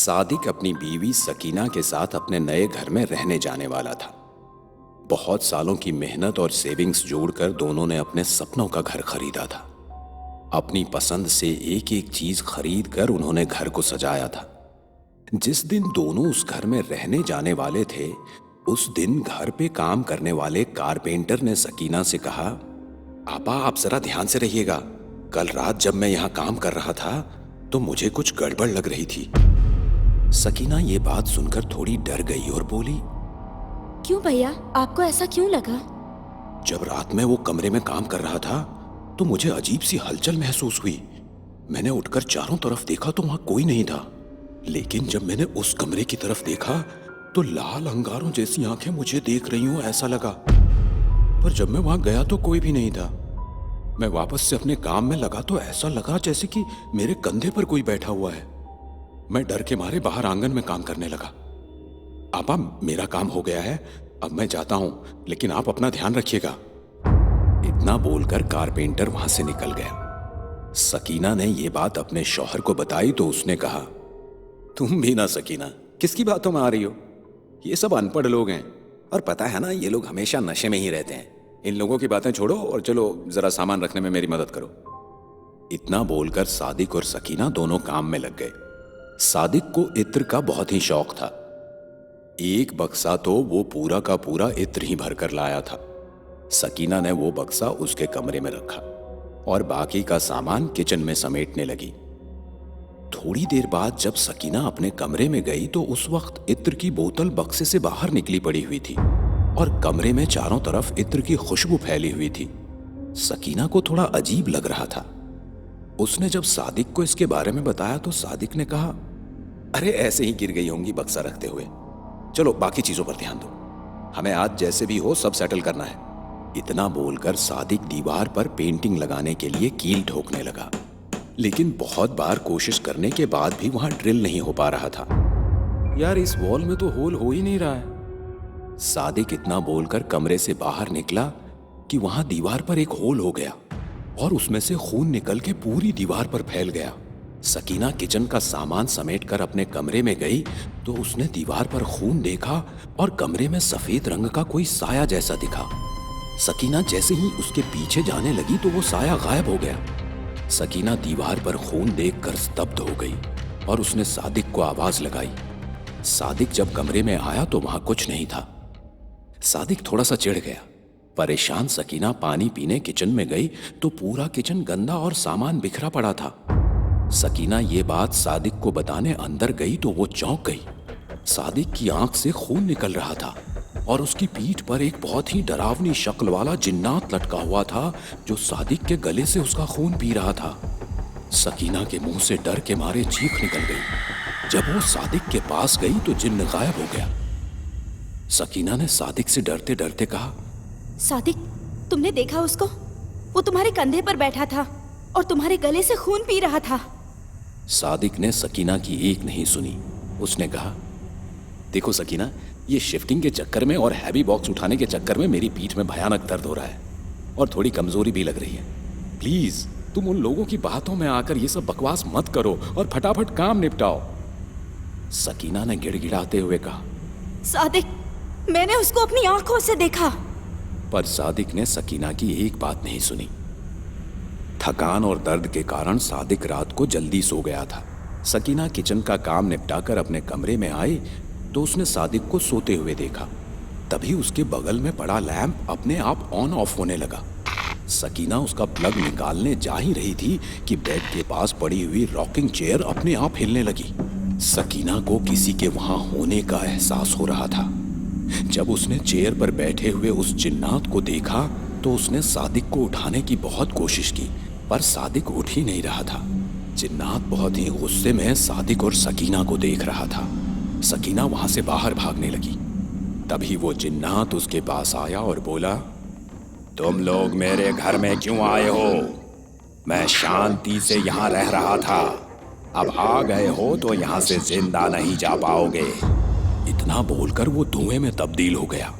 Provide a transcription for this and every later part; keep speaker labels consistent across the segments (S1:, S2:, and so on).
S1: सादिक अपनी बीवी सकीना के साथ अपने नए घर में रहने जाने वाला था। बहुत सालों की मेहनत और सेविंग्स जोड़कर दोनों ने अपने सपनों का घर खरीदा था। अपनी पसंद से एक एक चीज खरीद कर उन्होंने घर को सजाया था। जिस दिन दोनों उस घर में रहने जाने वाले थे, उस दिन घर पे काम करने वाले कारपेंटर ने सकीना से कहा, आपा आप जरा ध्यान से रहिएगा। कल रात जब मैं यहाँ काम कर रहा था तो मुझे कुछ गड़बड़ लग रही थी। सकीना ये बात सुनकर थोड़ी डर गई और बोली,
S2: क्यों भैया, आपको ऐसा क्यों लगा?
S1: जब रात में वो कमरे में काम कर रहा था तो मुझे अजीब सी हलचल महसूस हुई। मैंने उठकर चारों तरफ देखा तो वहां कोई नहीं था, लेकिन जब मैंने उस कमरे की तरफ देखा तो लाल अंगारों जैसी आंखें मुझे देख रही हूं ऐसा लगा। पर जब मैं वहां गया तो कोई भी नहीं था। मैं वापस से अपने काम में लगा तो ऐसा लगा जैसे कि मेरे कंधे पर कोई बैठा हुआ है। मैं डर के मारे बाहर आंगन में काम करने लगा। आपा मेरा काम हो गया है, अब मैं जाता हूं, लेकिन आप अपना ध्यान रखिएगा। इतना बोलकर कारपेंटर वहां से निकल गया। सकीना ने यह बात अपने शौहर को बताई तो उसने कहा, तुम भी ना सकीना, किसकी बातों में आ रही हो? ये सब अनपढ़ लोग हैं और पता है ना, ये लोग हमेशा नशे में ही रहते हैं। इन लोगों की बातें छोड़ो और चलो जरा सामान रखने में मेरी मदद करो। इतना बोलकर सादिक और सकीना दोनों काम में लग गए। सादिक को इत्र का बहुत ही शौक था। एक बक्सा तो वो पूरा का पूरा इत्र ही भरकर लाया था। सकीना ने वो बक्सा उसके कमरे में रखा और बाकी का सामान किचन में समेटने लगी। थोड़ी देर बाद जब सकीना अपने कमरे में गई तो उस वक्त इत्र की बोतल बक्से से बाहर निकली पड़ी हुई थी और कमरे में चारों तरफ इत्र की खुशबू फैली हुई थी। सकीना को थोड़ा अजीब लग रहा था। उसने जब सादिक को इसके बारे में बताया तो सादिक ने कहा, अरे ऐसे ही गिर गई होंगी बक्सा रखते हुए, चलो बाकी चीजों पर ध्यान दो, हमें आज जैसे भी हो सब सेटल करना है। इतना बोलकर सादिक दीवार पर पेंटिंग लगाने के लिए कील ठोकने लगा, लेकिन बहुत बार कोशिश करने के बाद भी वहां ड्रिल नहीं हो पा रहा था। यार इस वॉल में तो होल हो ही नहीं रहा है। सादिक इतना बोलकर कमरे से बाहर निकला कि वहां दीवार पर एक होल हो गया और उसमें से खून निकल के पूरी दीवार पर फैल गया। सकीना किचन का सामान समेटकर अपने कमरे में गई तो उसने दीवार पर खून देखा और कमरे में सफेद रंग का कोई साया जैसा दिखा। सकीना जैसे ही उसके पीछे जाने लगी तो वो साया गायब हो गया। सकीना दीवार पर खून देखकर स्तब्ध हो गई और उसने सादिक को आवाज लगाई। सादिक जब कमरे में आया तो वहां कुछ नहीं था। सादिक थोड़ा सा चिढ़ गया। परेशान सकीना पानी पीने किचन में गई तो पूरा किचन गंदा और सामान बिखरा पड़ा था। सकीना ये बात सादिक को बताने अंदर गई तो वो चौंक गई। सादिक की आंख से खून निकल रहा था और उसकी पीठ पर एक बहुत ही डरावनी शक्ल वाला जिन्नात लटका हुआ था जो सादिक के गले से उसका खून पी रहा था। सकीना के मुंह से डर के मारे चीख निकल गई। जब वो सादिक के पास गई तो जिन्न गायब हो गया। सकीना ने सादिक से डरते डरते कहा,
S2: सादिक, तुमने देखा उसको? वो तुम्हारे कंधे पर बैठा था और तुम्हारे गले से खून पी रहा था।
S1: सादिक ने सकीना की एक नहीं सुनी। उसने कहा, देखो सकीना, ये शिफ्टिंग के चक्कर में और हैवी बॉक्स उठाने के चक्कर में मेरी पीठ में भयानक दर्द हो रहा है और थोड़ी कमजोरी भी लग रही है। प्लीज तुम उन लोगों की बातों में आकर ये सब बकवास मत करो और फटाफट काम निपटाओ। सकीना ने गिड़गिड़ाते हुए कहा,
S2: सादिक, मैंने उसको अपनी आंखों से देखा।
S1: पर सादिक ने सकीना की एक बात नहीं सुनी। थकान और दर्द के कारण सादिक रात को जल्दी सो गया था। सकीना किचन का काम निपटाकर अपने कमरे में आई तो उसने सादिक को सोते हुए देखा। तभी उसके बगल में पड़ा लैंप अपने आप ऑन ऑफ होने लगा। सकीना उसका प्लग निकालने जा ही रही थी कि बेड के पास पड़ी हुई रॉकिंग चेयर अपने आप हिलने लगी। सकीना को किसी के वहां होने का एहसास हो रहा था। जब उसने चेयर पर बैठे हुए उस जिन्नात को देखा तो उसने सादिक को उठाने की बहुत कोशिश की, पर सादिक उठ ही नहीं रहा था। जिन्नात बहुत ही गुस्से में सादिक और सकीना को देख रहा था। सकीना वहां से बाहर भागने लगी। तभी वो जिन्नात उसके पास आया और बोला, तुम लोग मेरे घर में क्यों आए हो? मैं शांति से यहाँ रह रहा था, अब आ गए हो तो यहाँ से जिंदा नहीं जा पाओगे। इतना बोलकर वो धुएं में तब्दील हो गया।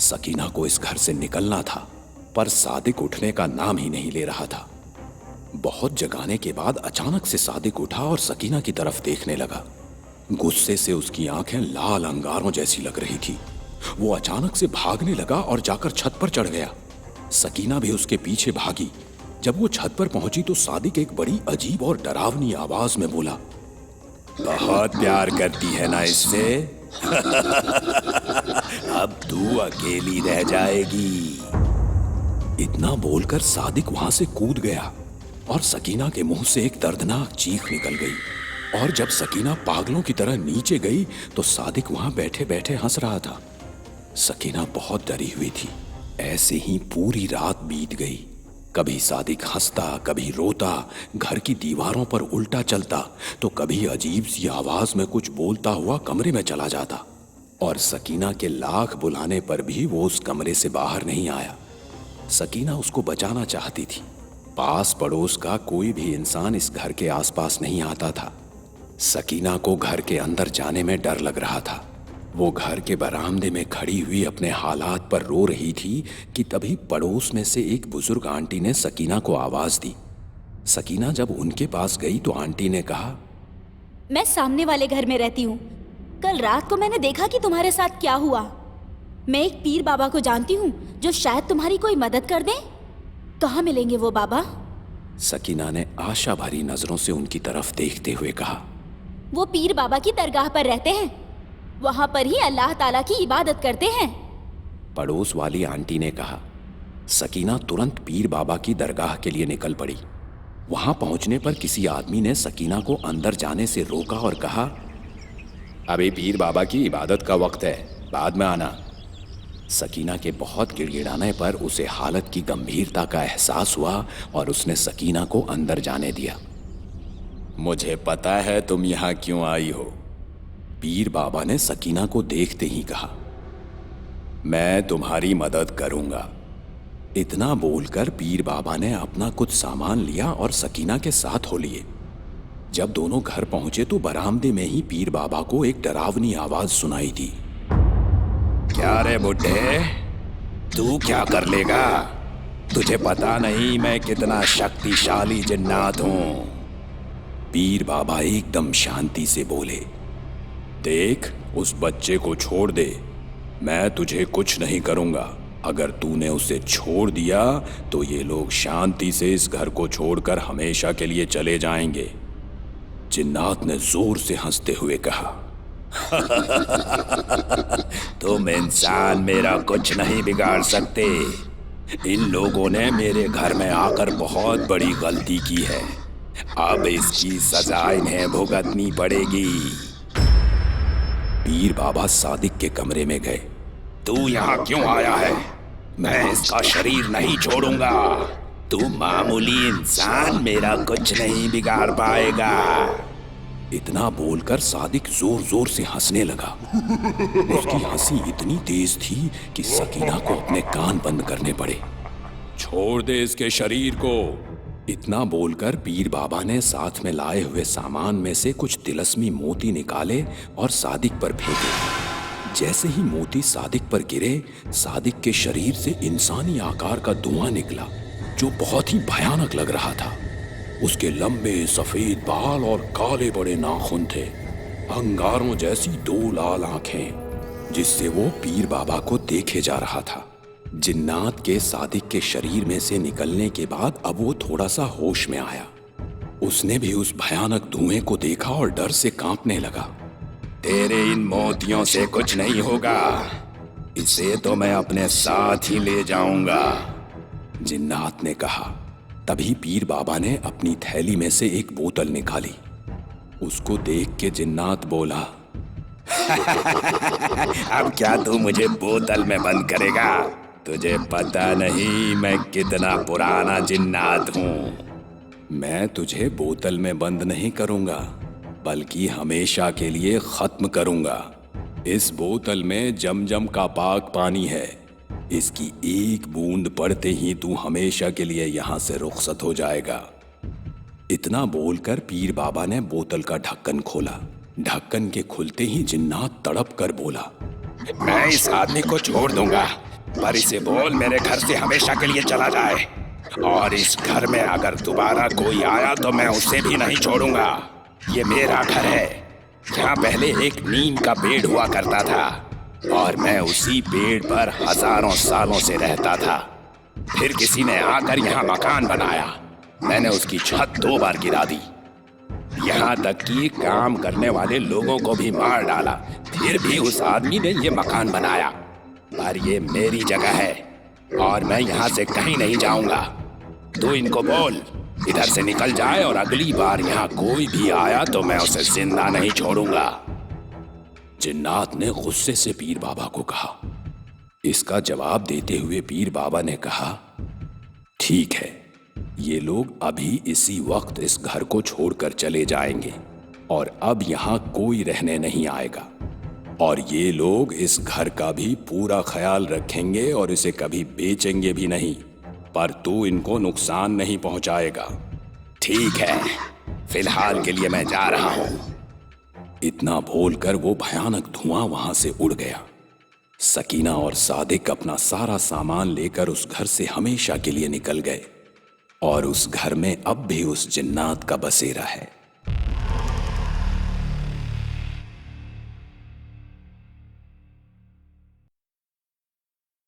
S1: सकीना को इस घर से निकलना था, पर सादिक उठने का नाम ही नहीं ले रहा था। बहुत जगाने के बाद अचानक से सादिक उठा और सकीना की तरफ देखने लगा। गुस्से से उसकी आंखें लाल अंगारों जैसी लग रही थी। वो अचानक से भागने लगा और जाकर छत पर चढ़ गया। सकीना भी उसके पीछे भागी। जब वो छत पर पहुंची तो सादिक एक बड़ी अजीब और डरावनी आवाज में बोला, बहुत प्यार करती है ना इससे? अब तू अकेली रह जाएगी। इतना बोलकर सादिक वहां से कूद गया और सकीना के मुंह से एक दर्दनाक चीख निकल गई। और जब सकीना पागलों की तरह नीचे गई तो सादिक वहां बैठे बैठे हंस रहा था। सकीना बहुत डरी हुई थी। ऐसे ही पूरी रात बीत गई। कभी सादिक हंसता, कभी रोता, घर की दीवारों पर उल्टा चलता, तो कभी अजीब सी आवाज में कुछ बोलता हुआ कमरे में चला जाता। और सकीना के लाख बुलाने पर भी वो उस कमरे से बाहर नहीं आया। सकीना उसको बचाना चाहती थी। पास पड़ोस का कोई भी इंसान इस घर के आसपास नहीं आता था। सकीना को घर के अंदर जाने में डर लग रहा था। वो घर के बरामदे में खड़ी हुई अपने हालात पर रो रही थी कि तभी पड़ोस में से एक बुजुर्ग आंटी ने सकीना को आवाज दी। सकीना जब उनके पास गई तो आंटी ने कहा,
S2: मैं सामने वाले घर में रहती हूँ। कल रात को मैंने देखा कि तुम्हारे साथ क्या हुआ। मैं एक पीर बाबा को जानती हूँ जो शायद तुम्हारी कोई मदद कर दे। कहाँ मिलेंगे वो बाबा?
S1: सकीना ने आशा भरी नजरों से उनकी तरफ देखते हुए कहा,
S2: वो पीर बाबा की दरगाह पर रहते हैं। वहां पर ही अल्लाह ताला की इबादत करते हैं।
S1: पड़ोस वाली आंटी ने कहा। सकीना तुरंत पीर बाबा की दरगाह के लिए निकल पड़ी। वहां पहुंचने पर किसी आदमी ने सकीना को अंदर जाने से रोका और कहा, अभी पीर बाबा की इबादत का वक्त है, बाद में आना। सकीना के बहुत गिड़गिड़ाने पर उसे हालत की गंभीरता का एहसास हुआ और उसने सकीना को अंदर जाने दिया। मुझे पता है तुम यहाँ क्यों आई हो, पीर बाबा ने सकीना को देखते ही कहा। मैं तुम्हारी मदद करूंगा। इतना बोलकर पीर बाबा ने अपना कुछ सामान लिया और सकीना के साथ हो लिए। जब दोनों घर पहुंचे तो बरामदे में ही पीर बाबा को एक डरावनी आवाज सुनाई दी। क्या रे बुड्ढे, तू क्या कर लेगा? तुझे पता नहीं मैं कितना शक्तिशाली जिन्नात हूं। पीर बाबा एकदम शांति से बोले, देख, उस बच्चे को छोड़ दे, मैं तुझे कुछ नहीं करूंगा। अगर तूने उसे छोड़ दिया तो ये लोग शांति से इस घर को छोड़कर हमेशा के लिए चले जाएंगे। जिन्नात ने जोर से हंसते हुए कहा, तुम इंसान मेरा कुछ नहीं बिगाड़ सकते। इन लोगों ने मेरे घर में आकर बहुत बड़ी गलती की है। अब इसकी सजा इन्हें भुगतनी पड़ेगी। पीर बाबा सादिक के कमरे में गए। तू यहाँ क्यों आया है? मैं इसका शरीर नहीं छोड़ूंगा। तू मामूली इंसान मेरा कुछ नहीं बिगाड़ पाएगा। इतना बोलकर सादिक जोर जोर से हंसने लगा। उसकी हंसी इतनी तेज थी कि सकीना को अपने कान बंद करने पड़े। छोड़ दे इसके शरीर को। इतना बोलकर पीर बाबा ने साथ में लाए हुए सामान में से कुछ तिलस्मी मोती निकाले और सादिक पर फेंके। जैसे ही मोती सादिक पर गिरे, सादिक के शरीर से इंसानी आकार का धुआं निकला जो बहुत ही भयानक लग रहा था। उसके लंबे सफेद बाल और काले बड़े नाखून थे, अंगारों जैसी दो लाल आंखें, जिससे वो पीर बाबा को देखे जा रहा था। जिन्नात के सादिक के शरीर में से निकलने के बाद अब वो थोड़ा सा होश में आया। उसने भी उस भयानक धुएं को देखा और डर से कांपने लगा। तेरे इन मोतियों से कुछ नहीं होगा, इसे तो मैं अपने साथ ही ले जाऊंगा, जिन्नात ने कहा। तभी पीर बाबा ने अपनी थैली में से एक बोतल निकाली। उसको देख के जिन्नात बोला, अब क्या तू मुझे बोतल में बंद करेगा? तुझे पता नहीं मैं कितना पुराना जिन्नात हूँ। मैं तुझे बोतल में बंद नहीं करूँगा, बल्कि हमेशा के लिए खत्म करूँगा। इस बोतल में जमजम का पाक पानी है। इसकी एक बूंद पड़ते ही तू हमेशा के लिए यहाँ से रुखसत हो जाएगा। इतना बोलकर पीर बाबा ने बोतल का ढक्कन खोला। ढक्कन के खुलते ही जिन्नात तड़प कर बोला, मैं इस आदमी को छोड़ दूंगा, पर इसे बोल मेरे घर से हमेशा के लिए चला जाए, और इस घर में अगर दोबारा कोई आया तो मैं उसे भी नहीं छोड़ूंगा। ये मेरा घर है, यहाँ पहले एक नीम का पेड़ हुआ करता था और मैं उसी पेड़ पर हजारों सालों से रहता था। फिर किसी ने आकर यहाँ मकान बनाया। मैंने उसकी छत 2 बार गिरा दी, यहाँ तक कि काम करने वाले लोगों को भी मार डाला। फिर भी उस आदमी ने ये मकान बनाया। पर ये मेरी जगह है और मैं यहाँ से कहीं नहीं जाऊंगा। तू इनको बोल इधर से निकल जाए और अगली बार यहाँ कोई भी आया तो मैं उसे जिंदा नहीं छोड़ूंगा। जिन्नात ने गुस्से से पीर बाबा को कहा। इसका जवाब देते हुए पीर बाबा ने कहा, ठीक है, ये लोग अभी इसी वक्त इस घर को छोड़कर चले जाएंगे और अब यहाँ कोई रहने नहीं आएगा और ये लोग इस घर का भी पूरा ख्याल रखेंगे और इसे कभी बेचेंगे भी नहीं, पर तू इनको नुकसान नहीं पहुंचाएगा। ठीक है, फिलहाल के लिए मैं जा रहा हूं। इतना बोलकर वो भयानक धुआं वहां से उड़ गया। सकीना और सादिक अपना सारा सामान लेकर उस घर से हमेशा के लिए निकल गए और उस घर में अब भी उस जिन्नात का बसेरा है।